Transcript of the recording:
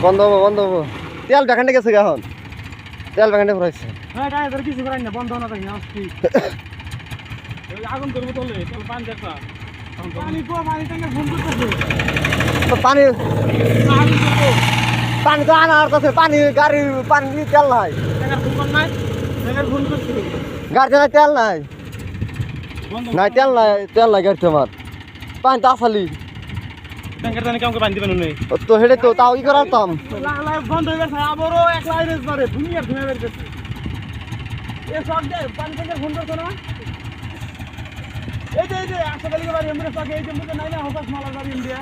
বন্ধ হবো বন্ধ হবো তেল ব্যাখানে গেছে এখন তেল ব্যাখানে ভরাইছে হ্যাঁ ড্রাইভার কিছু করেন না বন্ধ না থাকি আসছি আগুন করবো তোলে তোর পানি দেখা পানি কো পানি ট্যাঙ্কে ফোন করতেছে তো পানি পানি তো আনার কাছে পানি গাড়ি পানি তেল নাই ট্যাঙ্কের ফোন কর নাই ট্যাঙ্কের ফোন করছে গাড়িতে নাই তেল নাই নাই তেল নাই গাড়িতে আমার পানি তো আসালি ট্যাঙ্কের জানি কেমন পানি দিবেন নেই তো হেঁটে তো তাও ই করাতাম বন্ধ হয়ে গেছে আবারও এক লাইরেজ ধরে ভূমি আর ভূমি বের করছে এ সব দে পানি ট্যাঙ্কের ফোন করছো না এই যে আশা বাড়ি বাড়ি আমরা সব এই যে মুখে নাই না হতাশ মালার বাড়ি ইন্ডিয়া